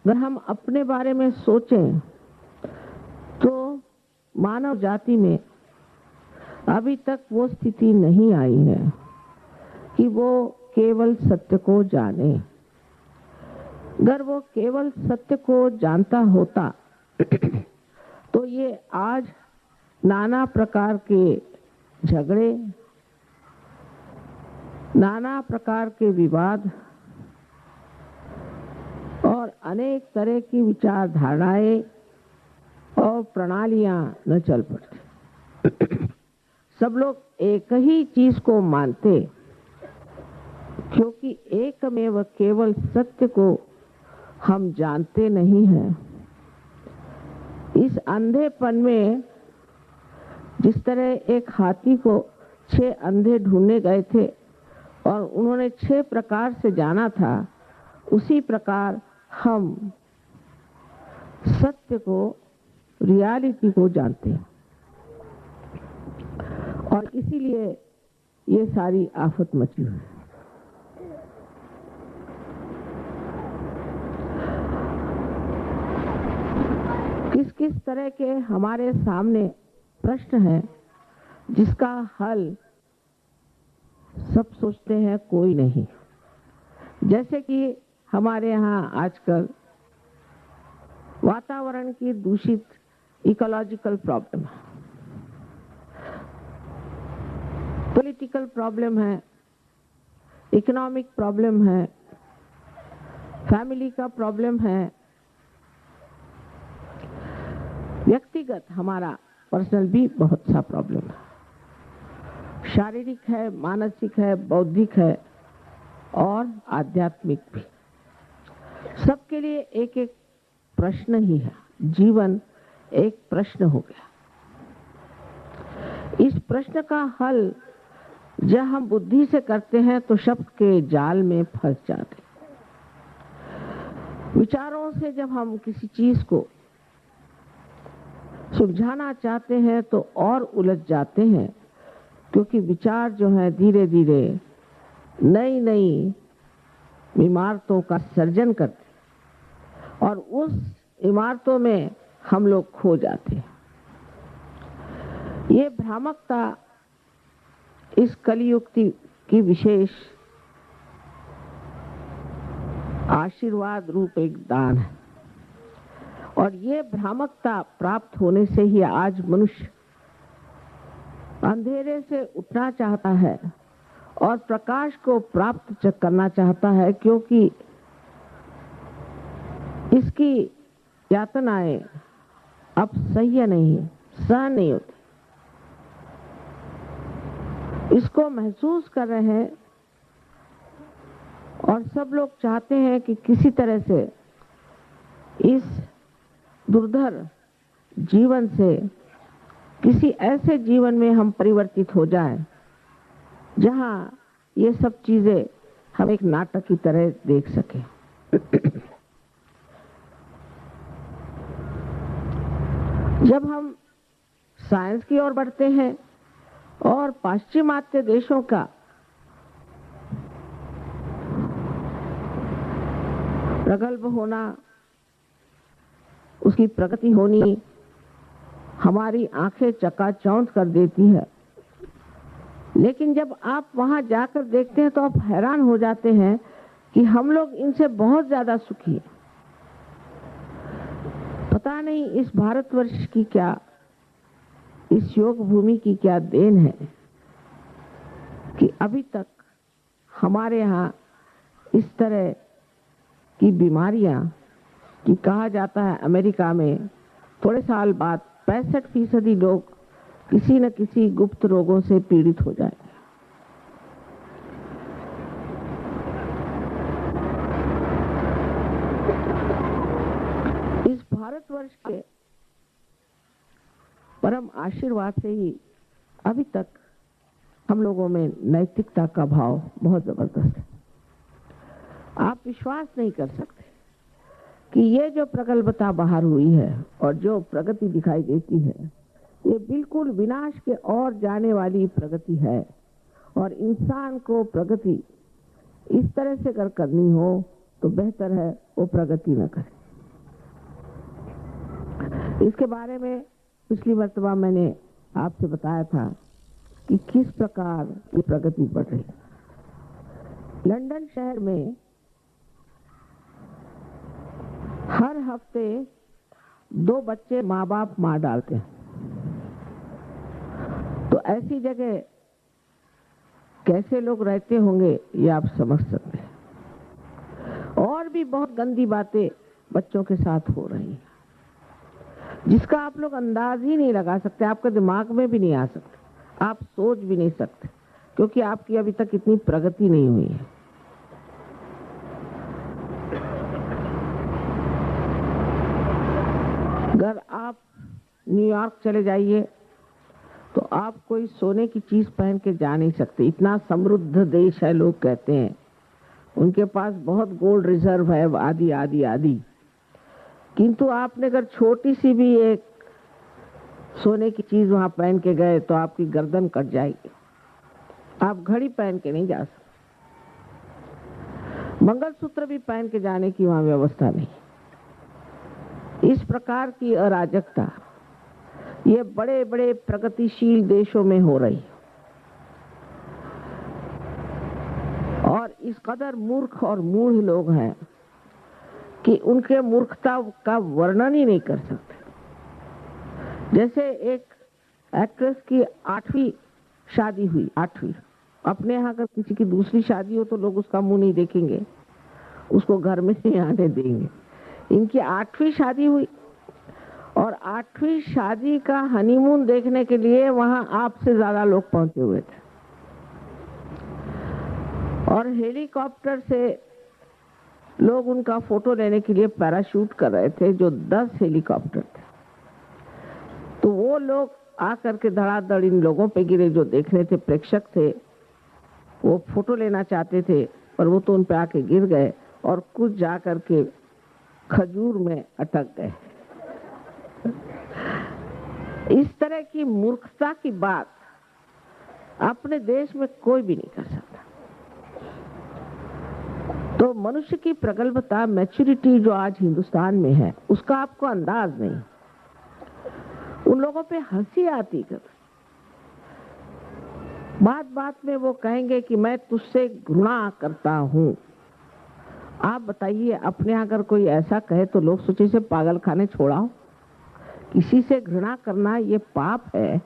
अगर हम अपने बारे में सोचें तो मानव जाति में अभी तक वो स्थिति नहीं आई है कि वो केवल सत्य को जाने। अगर वो केवल सत्य को जानता होता तो ये आज नाना प्रकार के झगड़े, नाना प्रकार के विवाद और अनेक तरह की विचारधाराएं और प्रणालियां न चल पड़ती। सब लोग एक ही चीज को मानते, क्योंकि एकमेव केवल सत्य को हम जानते नहीं हैं। इस अंधेपन में जिस तरह एक हाथी को 6 अंधे ढूंढने गए थे और उन्होंने 6 प्रकार से जाना था, उसी प्रकार हम सत्य को, रियलिटी को जानते हैं और इसीलिए ये सारी आफत मची हुई है। किस किस तरह के हमारे सामने प्रश्न हैं जिसका हल सब सोचते हैं, कोई नहीं। जैसे कि हमारे यहाँ आजकल वातावरण की दूषित इकोलॉजिकल प्रॉब्लम है, पॉलिटिकल प्रॉब्लम है, इकोनॉमिक प्रॉब्लम है, फैमिली का प्रॉब्लम है, व्यक्तिगत हमारा पर्सनल भी बहुत सा प्रॉब्लम है, शारीरिक है, मानसिक है, बौद्धिक है और आध्यात्मिक भी। सबके लिए एक एक प्रश्न ही है। जीवन एक प्रश्न हो गया। इस प्रश्न का हल जब हम बुद्धि से करते हैं तो शब्द के जाल में फंस जाते। विचारों से जब हम किसी चीज को सुलझाना चाहते हैं तो और उलझ जाते हैं, क्योंकि विचार जो है धीरे धीरे नई नई इमारतों का सर्जन करते और उस इमारतों में हम लोग खो जाते हैं। ये भ्रामकता इस कलियुग की विशेष आशीर्वाद रूप एक दान है और ये भ्रामकता प्राप्त होने से ही आज मनुष्य अंधेरे से उठना चाहता है और प्रकाश को प्राप्त करना चाहता है, क्योंकि इसकी यातनाएं अब सह्य नहीं, सहन नहीं होती। इसको महसूस कर रहे हैं और सब लोग चाहते हैं कि किसी तरह से इस दुर्धर जीवन से किसी ऐसे जीवन में हम परिवर्तित हो जाएं जहां ये सब चीजें हम एक नाटक की तरह देख सकें। जब हम साइंस की ओर बढ़ते हैं और पाश्चिमात्य देशों का प्रगल्भ होना, उसकी प्रगति होनी हमारी आंखें चकाचौंध कर देती है, लेकिन जब आप वहां जाकर देखते हैं तो आप हैरान हो जाते हैं कि हम लोग इनसे बहुत ज्यादा सुखी हैं। पता नहीं इस भारतवर्ष की क्या, इस योग भूमि की क्या देन है कि अभी तक हमारे यहाँ इस तरह की बीमारियां, कि कहा जाता है अमेरिका में थोड़े साल बाद 65% लोग किसी न किसी गुप्त रोगों से पीड़ित हो जाएंगे। इस भारतवर्ष के परम आशीर्वाद से ही अभी तक हम लोगों में नैतिकता का भाव बहुत जबरदस्त है। आप विश्वास नहीं कर सकते कि ये जो प्रगल्भता बाहर हुई है और जो प्रगति दिखाई देती है, ये बिल्कुल विनाश के ओर जाने वाली प्रगति है और इंसान को प्रगति इस तरह से अगर करनी हो तो बेहतर है वो प्रगति न करे। इसके बारे में पिछली मर्तबा मैंने आपसे बताया था कि किस प्रकार ये प्रगति बढ़ रही है। लंदन शहर में हर हफ्ते 2 बच्चे माँ बाप मार डालते हैं। तो ऐसी जगह कैसे लोग रहते होंगे ये आप समझ सकते हैं। और भी बहुत गंदी बातें बच्चों के साथ हो रही हैं जिसका आप लोग अंदाज ही नहीं लगा सकते, आपके दिमाग में भी नहीं आ सकते, आप सोच भी नहीं सकते, क्योंकि आपकी अभी तक इतनी प्रगति नहीं हुई है। अगर आप न्यूयॉर्क चले जाइए तो आप कोई सोने की चीज पहन के जा नहीं सकते, इतना समृद्ध देश है। लोग कहते हैं उनके पास बहुत गोल्ड रिजर्व है, आदि आदि आदि। किंतु आपने अगर छोटी सी भी एक सोने की चीज वहां पहन के गए तो आपकी गर्दन कट जाएगी। आप घड़ी पहन के नहीं जा सकते, मंगलसूत्र भी पहन के जाने की वहां व्यवस्था नहीं। इस प्रकार की अराजकता ये बड़े बड़े प्रगतिशील देशों में हो रही है। और इस कदर मूर्ख और मूढ़ लोग हैं कि उनके मूर्खता का वर्णन ही नहीं कर सकते। जैसे एक एक्ट्रेस की 8वीं शादी हुई, 8वीं। अपने यहाँ अगर किसी की दूसरी शादी हो तो लोग उसका मुंह नहीं देखेंगे, उसको घर में नहीं आने देंगे। इनकी 8वीं शादी हुई और 8वीं शादी का हनीमून देखने के लिए वहां आपसे ज्यादा लोग पहुंचे हुए थे। और हेलीकॉप्टर से लोग उनका फोटो लेने के लिए पैराशूट कर रहे थे, जो 10 हेलीकॉप्टर थे। तो वो लोग आकर के धड़ाधड़ इन लोगों पे गिरे जो देखने थे, प्रेक्षक थे। वो फोटो लेना चाहते थे पर वो तो उन पे आके गिर गए और कुछ जा करके खजूर में अटक गए। इस तरह की मूर्खता की बात अपने देश में कोई भी नहीं कर सकता। तो मनुष्य की प्रगल्भता, मैच्योरिटी जो आज हिंदुस्तान में है, उसका आपको अंदाज नहीं। उन लोगों पे हंसी आती कर बात बात में वो कहेंगे कि मैं तुझसे घृणा करता हूं। आप बताइए, अपने अगर कोई ऐसा कहे तो लोग सोचे से पागल खाने छोड़ाओ। किसी से घृणा करना ये पाप है,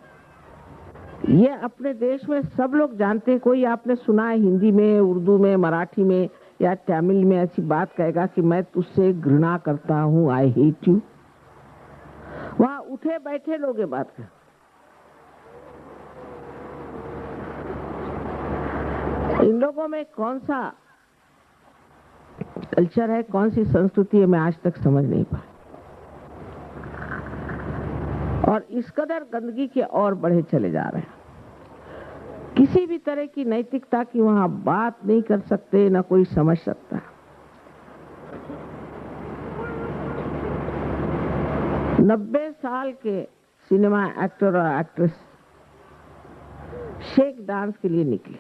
ये अपने देश में सब लोग जानते हैं। कोई आपने सुना है हिंदी में, उर्दू में, मराठी में या तमिल में ऐसी बात कहेगा कि मैं तुझसे घृणा करता हूं, आई हेट यू? वहां उठे बैठे लोग ये बात कर। इन लोगों में कौन सा कल्चर है, कौन सी संस्कृति है, मैं आज तक समझ नहीं पाया। और इस कदर गंदगी के और बढ़े चले जा रहे हैं। किसी भी तरह की नैतिकता की वहां बात नहीं कर सकते, ना कोई समझ सकता। 90 साल के सिनेमा एक्टर और एक्ट्रेस शेक डांस के लिए निकले,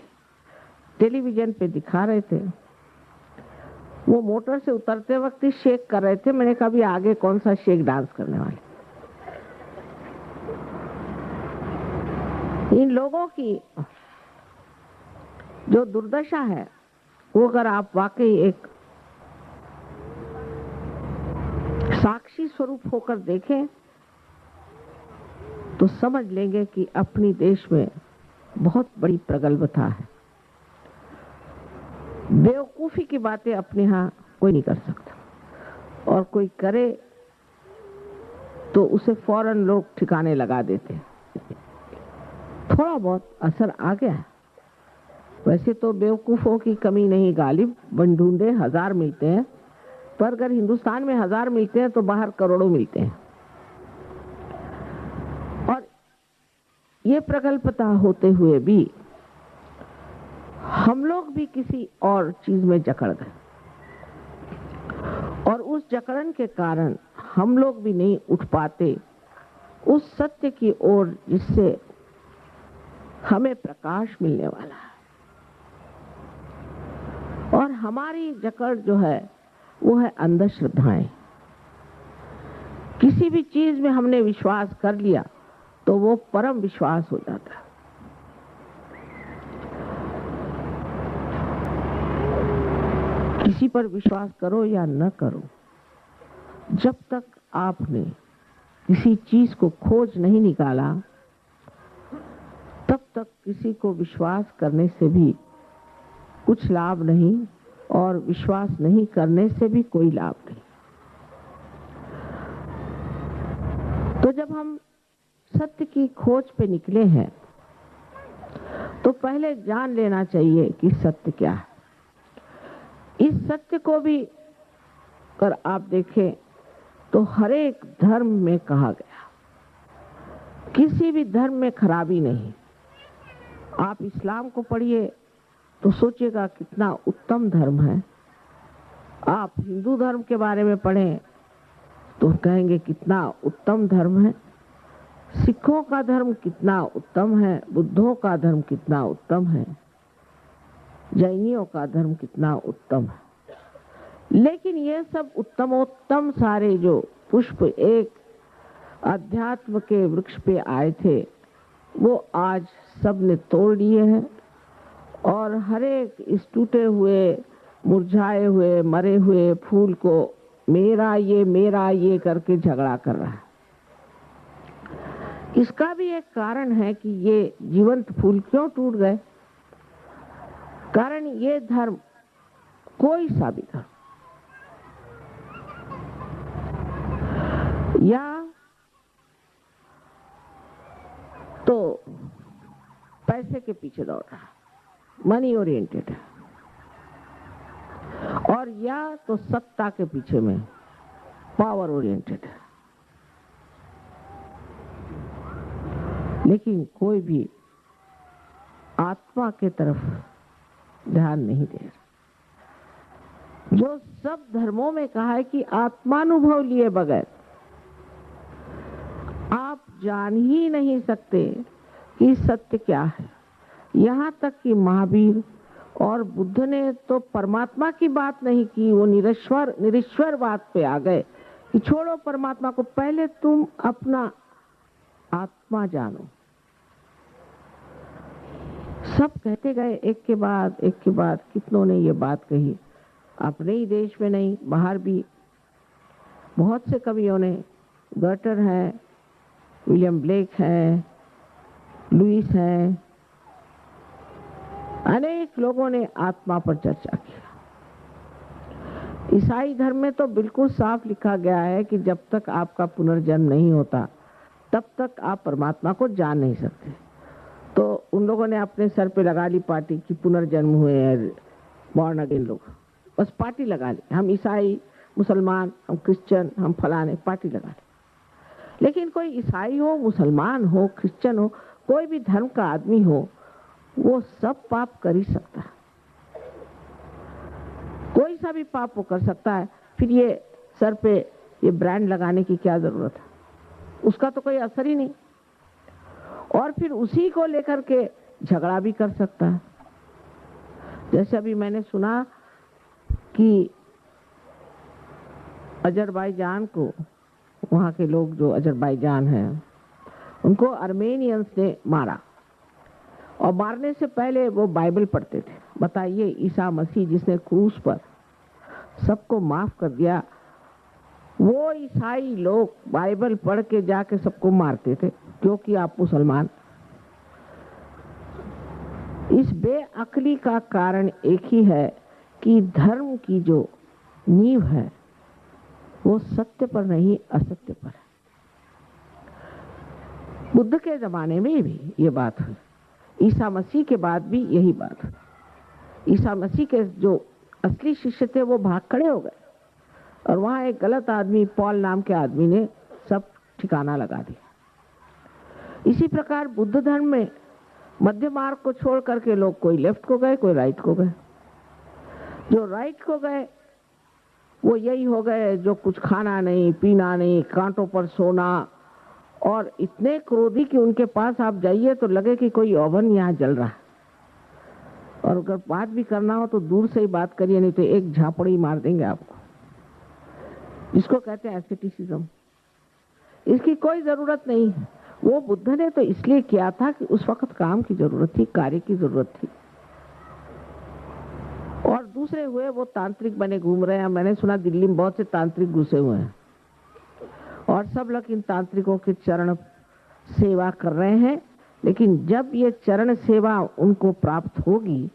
टेलीविजन पे दिखा रहे थे। वो मोटर से उतरते वक्त ही शेक कर रहे थे। मैंने कहा भी आगे कौन सा शेक डांस करने वाले। इन लोगों की जो दुर्दशा है वो अगर आप वाकई एक साक्षी स्वरूप होकर देखें तो समझ लेंगे कि अपनी देश में बहुत बड़ी प्रगल्भता है। बेवकूफी की बातें अपने यहाँ कोई नहीं कर सकता, और कोई करे तो उसे फौरन लोग ठिकाने लगा देते हैं। थोड़ा बहुत असर आ गया है। वैसे तो बेवकूफों की कमी नहीं गालिब, बन ढूंढे 1000 मिलते हैं, पर अगर हिंदुस्तान में 1000 मिलते हैं तो बाहर करोड़ों मिलते हैं। और ये प्रगल्भता होते हुए भी हम लोग भी किसी और चीज में जकड़ गए, और उस जकड़न के कारण हम लोग भी नहीं उठ पाते उस सत्य की ओर जिससे हमें प्रकाश मिलने वाला है। और हमारी जकड़ जो है वो है अंधश्रद्धाएं। किसी किसी भी चीज में हमने विश्वास कर लिया तो वो परम विश्वास हो जाता है। किसी पर विश्वास करो या न करो, जब तक आपने किसी चीज को खोज नहीं निकाला, तब तक किसी को विश्वास करने से भी कुछ लाभ नहीं और विश्वास नहीं करने से भी कोई लाभ नहीं। तो जब हम सत्य की खोज पे निकले हैं तो पहले जान लेना चाहिए कि सत्य क्या है। इस सत्य को भी कर आप देखें तो हर एक धर्म में कहा गया, किसी भी धर्म में खराबी नहीं। आप इस्लाम को पढ़िए तो सोचिएगा कितना उत्तम धर्म है। आप हिंदू धर्म के बारे में पढ़ें तो कहेंगे कितना उत्तम धर्म है। सिखों का धर्म कितना उत्तम है, बुद्धों का धर्म कितना उत्तम है, जैनियों का धर्म कितना उत्तम है। लेकिन ये सब उत्तमोत्तम सारे जो पुष्प एक अध्यात्म के वृक्ष पे आए थे, वो आज सब ने तोड़ लिए हैं और हर एक इस टूटे हुए, मुरझाए हुए, मरे हुए फूल को मेरा ये करके झगड़ा कर रहा है। इसका भी एक कारण है कि ये जीवंत फूल क्यों टूट गए। कारण ये धर्म, कोई सा भी धर्म, या तो पैसे के पीछे दौड़ रहा है, मनी ओरिएंटेड है, और या तो सत्ता के पीछे में पावर ओरिएंटेड है। लेकिन कोई भी आत्मा के तरफ ध्यान नहीं दे रहा। जो सब धर्मों में कहा है कि आत्मानुभव लिए बगैर आप जान ही नहीं सकते कि सत्य क्या है। यहाँ तक कि महावीर और बुद्ध ने तो परमात्मा की बात नहीं की, वो निरीश्वर बात पे आ गए कि छोड़ो परमात्मा को, पहले तुम अपना आत्मा जानो। सब कहते गए एक के बाद कितनों ने ये बात कही, अपने ही देश में नहीं बाहर भी बहुत से कवियों ने, गर्टर है, विलियम ब्लेक है, लुइस है, अनेक लोगों ने आत्मा पर चर्चा की। ईसाई धर्म में तो बिल्कुल साफ लिखा गया है कि जब तक आपका पुनर्जन्म नहीं होता तब तक आप परमात्मा को जान नहीं सकते। तो उन लोगों ने अपने सर पे लगा ली पार्टी कि पुनर्जन्म हुए हैं, बॉर्न अगेन लोग, बस पार्टी लगा ली। हम ईसाई, मुसलमान, हम क्रिश्चियन, हम फलाने, पार्टी लगा ली। लेकिन कोई ईसाई हो, मुसलमान हो, क्रिश्चियन हो, कोई भी धर्म का आदमी हो, वो सब पाप कर ही सकता है। कोई सा भी पाप वो कर सकता है। फिर ये सर पे ये ब्रांड लगाने की क्या जरूरत है, उसका तो कोई असर ही नहीं। और फिर उसी को लेकर के झगड़ा भी कर सकता है। जैसे अभी मैंने सुना कि अजरबैजान को, वहाँ के लोग जो अजरबैजान हैं, उनको आर्मेनियंस ने मारा, और मारने से पहले वो बाइबल पढ़ते थे। बताइए, ईसा मसीह जिसने क्रूस पर सबको माफ कर दिया, वो ईसाई लोग बाइबल पढ़ के जाके सबको मारते थे क्योंकि आप मुसलमान। इस बेअक्ली का कारण एक ही है कि धर्म की जो नींव है वो सत्य पर नहीं, असत्य पर है। बुद्ध के जमाने में भी ये बात हुई, ईसा मसीह के बाद भी यही बात हुई। ईसा मसीह के जो असली शिष्य थे वो भाग खड़े हो गए, और वहां एक गलत आदमी, पॉल नाम के आदमी ने सब ठिकाना लगा दिया। इसी प्रकार बुद्ध धर्म में मध्य मार्ग को छोड़ करके लोग कोई लेफ्ट को गए, कोई राइट को गए। जो राइट को गए वो यही हो गए जो कुछ खाना नहीं, पीना नहीं, कांटों पर सोना, और इतने क्रोधी कि उनके पास आप जाइए तो लगे कि कोई ओवन यहाँ जल रहा है। और अगर बात भी करना हो तो दूर से ही बात करिए, नहीं तो एक झापड़ी मार देंगे आपको, जिसको कहते हैं एस्केटिसिज्म। इसकी कोई जरूरत नहीं है। वो बुद्ध ने तो इसलिए किया था कि उस वक्त काम की जरूरत थी, कार्य की जरूरत थी। और दूसरे हुए वो तांत्रिक बने घूम रहे हैं। मैंने सुना दिल्ली में बहुत से तांत्रिक घुसे हुए हैं और सब लोग इन तांत्रिकों के चरण सेवा कर रहे हैं। लेकिन जब ये चरण सेवा उनको प्राप्त होगी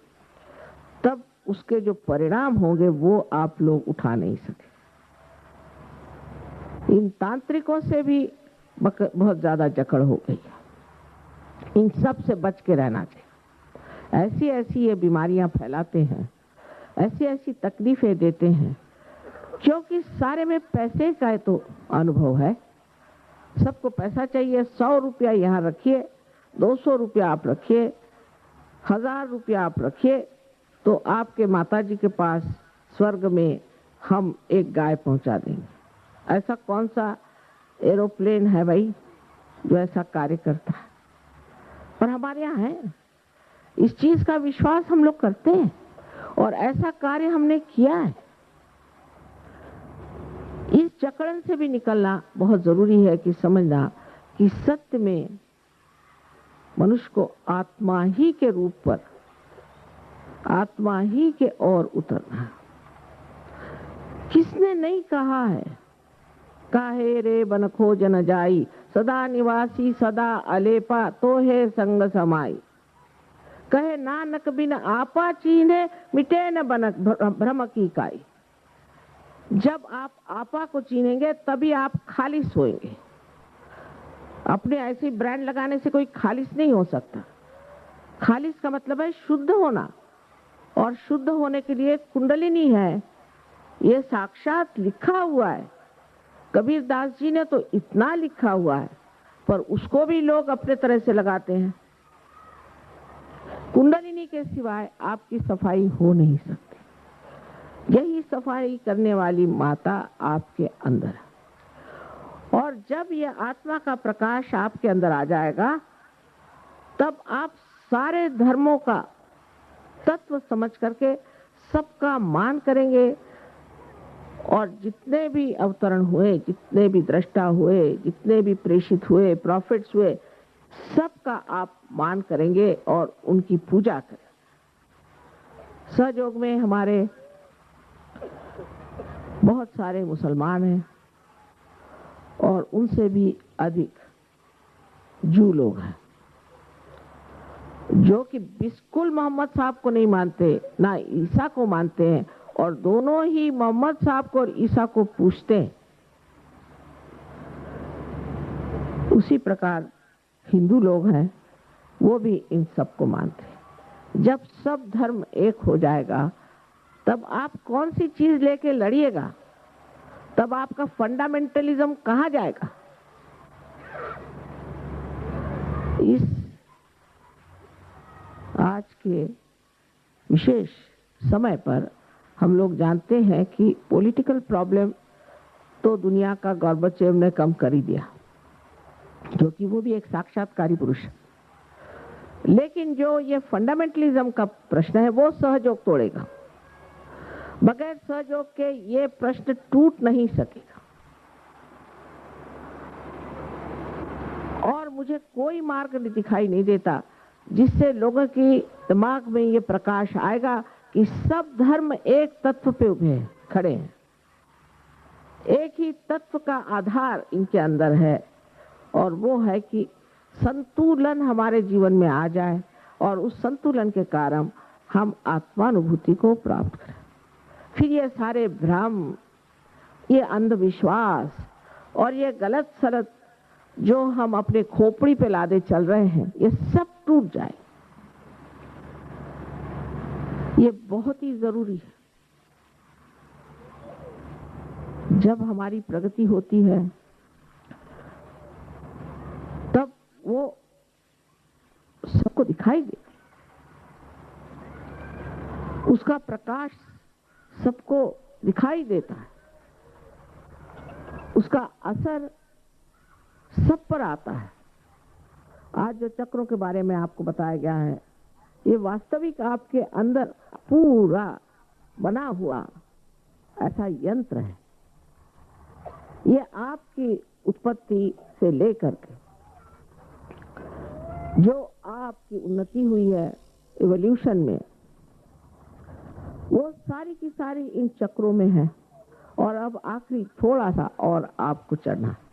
तब उसके जो परिणाम होंगे वो आप लोग उठा नहीं सके। इन तांत्रिकों से भी बहुत ज्यादा जकड़ हो गई है। इन सब से बच के रहना चाहिए। ऐसी ऐसी ये बीमारियां फैलाते हैं, ऐसी ऐसी तकलीफें देते हैं, क्योंकि सारे में पैसे का तो अनुभव है। सबको पैसा चाहिए। 100 रुपया यहाँ रखिए, 200 रुपया आप रखिए, 1000 रुपया आप रखिए, तो आपके माताजी के पास स्वर्ग में हम एक गाय पहुंचा देंगे। ऐसा कौन सा एरोप्लेन है भाई जो ऐसा कार्य करता है? पर हमारे यहाँ है। इस चीज का विश्वास हम लोग करते हैं और ऐसा कार्य हमने किया है। इस जकड़न से भी निकलना बहुत जरूरी है कि समझना कि सत्य में मनुष्य को आत्मा ही के रूप पर, आत्मा ही के ओर उतरना है। किसने नहीं कहा है काहे रे बन खोज न जाई, सदा निवासी सदा अलेपा तो है संग समाई। कहे नानक बिन आपा चीन्हे, मिटे न बनक भ्रम की काई। जब आप आपा को चीनेंगे तभी आप खालिस होएंगे। अपने ऐसी ब्रांड लगाने से कोई खालिस नहीं हो सकता। खालिस का मतलब है शुद्ध होना, और शुद्ध होने के लिए कुंडलिनी है। ये साक्षात लिखा हुआ है। कबीर दास जी ने तो इतना लिखा हुआ है, पर उसको भी लोग अपने तरह से लगाते हैं। कुंडलिनी के सिवाय आपकी सफाई हो नहीं सकती। यही सफाई करने वाली माता आपके अंदर है। और जब यह आत्मा का प्रकाश आपके अंदर आ जाएगा तब आप सारे धर्मों का तत्व समझ करके सबका मान करेंगे। और जितने भी अवतरण हुए, जितने भी दृष्टा हुए, जितने भी प्रेषित हुए, प्रॉफिट्स हुए, सबका आप मान करेंगे और उनकी पूजा करें। सहयोग में हमारे बहुत सारे मुसलमान हैं और उनसे भी अधिक जू लोग हैं जो कि बिल्कुल मोहम्मद साहब को नहीं मानते, ना ईसा को मानते हैं, और दोनों ही मोहम्मद साहब को और ईसा को पूछते हैं। उसी प्रकार हिंदू लोग हैं, वो भी इन सब को मानते हैं। जब सब धर्म एक हो जाएगा तब आप कौन सी चीज लेके लड़िएगा? तब आपका फंडामेंटलिज्म कहाँ जाएगा? इस आज के विशेष समय पर हम लोग जानते हैं कि पॉलिटिकल प्रॉब्लम तो दुनिया का गोर्बाचेव ने कम कर ही दिया, क्योंकि वो भी एक साक्षात्कारी पुरुष है। लेकिन जो ये फंडामेंटलिज्म का प्रश्न है वो सहयोग तोड़ेगा। बगैर सहयोग के ये प्रश्न टूट नहीं सकेगा। और मुझे कोई मार्ग दिखाई नहीं देता जिससे लोगों की दिमाग में ये प्रकाश आएगा कि सब धर्म एक तत्व पे उभे खड़े हैं। एक ही तत्व का आधार इनके अंदर है, और वो है कि संतुलन हमारे जीवन में आ जाए और उस संतुलन के कारण हम आत्मानुभूति को प्राप्त करें। फिर ये सारे भ्रम, ये अंधविश्वास और ये गलत सलत जो हम अपने खोपड़ी पे लादे चल रहे हैं, ये सब टूट जाए। ये बहुत ही जरूरी है। जब हमारी प्रगति होती है तब वो सबको दिखाई देती, उसका प्रकाश सबको दिखाई देता है, उसका असर सब पर आता है। आज जो चक्रों के बारे में आपको बताया गया है, ये वास्तविक आपके अंदर पूरा बना हुआ ऐसा यंत्र है। ये आपकी उत्पत्ति से लेकर के जो आपकी उन्नति हुई है इवोल्यूशन में, वो सारी की सारी इन चक्रों में है। और अब आखिरी थोड़ा सा और आपको चढ़ना है।